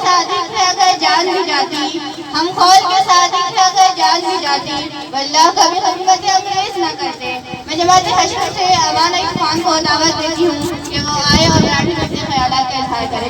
सादिक थे अगर जान भी जाती, हम खौल के सादिक थे अगर जान भी जाती, वल्लाह कभी हिम्मत अंग्रेज न करते। मैं जमात हशर से अवाना खान को दावत देती हूँ कि वो आए और मराठी में अपने ख्यालात का इजहार करे।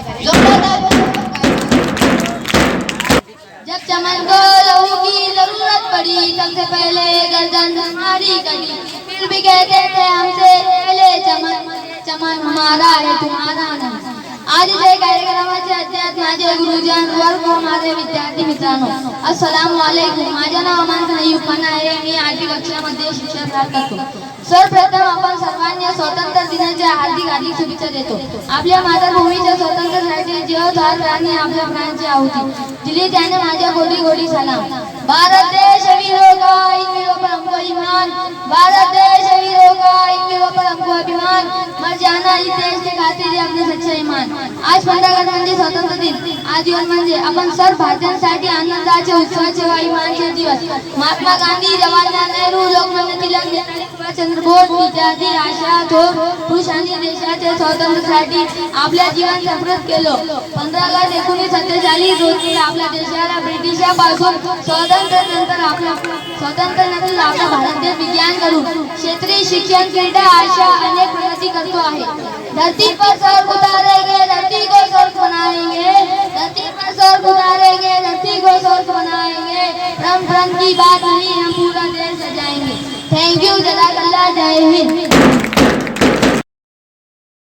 जब चमन को लहू की जरूरत पड़ी, सबसे पहले गर्दन हमारी कटी, फिर भी कहते थे हमसे पहले चमन, चमन हमारा है तुम्हारा नहीं। आज इथे कार्यक्रमाचे अध्यक्ष माझे गुरुजन वर्ग व माझे विद्यार्थी मित्रांनो, अस्सलाम वालेकुम। माझे नाव अमान अय्यूब खान आहे। मी 8वी कक्षामध्ये शिक्षण प्राप्त करतो। सर्वप्रथम आपण सर्वांनी स्वातंत्र्य दिनाच्या हार्दिक हार्दिक शुभेच्छा देतो। आपल्या मातृभूमीच्या स्वातंत्र्यासाठी जीव थोर प्राणी आपल्या प्राणांची आहुती दिली, त्याने माझ्या गोडी गोडी सलाम। भारत देश वीरों का, इन वीरों पर हमको ईमान। भारत देश वीरों का, इन वीरों पर हमको अभिमान। मर जाना इस देश के खातिर है अपने सच्चा ईमान। आज 15 ऑगस्ट म्हणजे स्वातंत्र्य दिन। आज दिवस म्हणजे आपण सर्व भारतीयांसाठी आनंदाचे, उत्सवाचे व इमानचे दिवस। महात्मा गांधी, जवाहरलाल नेहरू, लोकमान्य टिळक, नेताजी सुभाषचंद्र बोस, विद्यार्थी आशा थोर पुरुषांनी देशाच्या स्वातंत्र्यासाठी आपल्या जीवन समर्पित केलं। 15 ऑगस्ट 1947 रोजी आपल्या देशाला ब्रिटिशांपासून स्वातंत्र्यानंतर आपला भारत देश विज्ञान करून क्षेत्रीय शिक्षण, क्रीडा अशा अनेक प्रगती करतो आहे। धरती पर स्वर्ग उतारेंगे, धरती को स्वर्ग बनाएंगे। धरती पर स्वर्ग उतारेंगे, धरती को स्वर्ग बनाएंगे। भ्रम भ्रम की बात नहीं, हम पूरा देश सजाएंगे। थैंक यू, जज़ाकल्लाह, जय हिंद।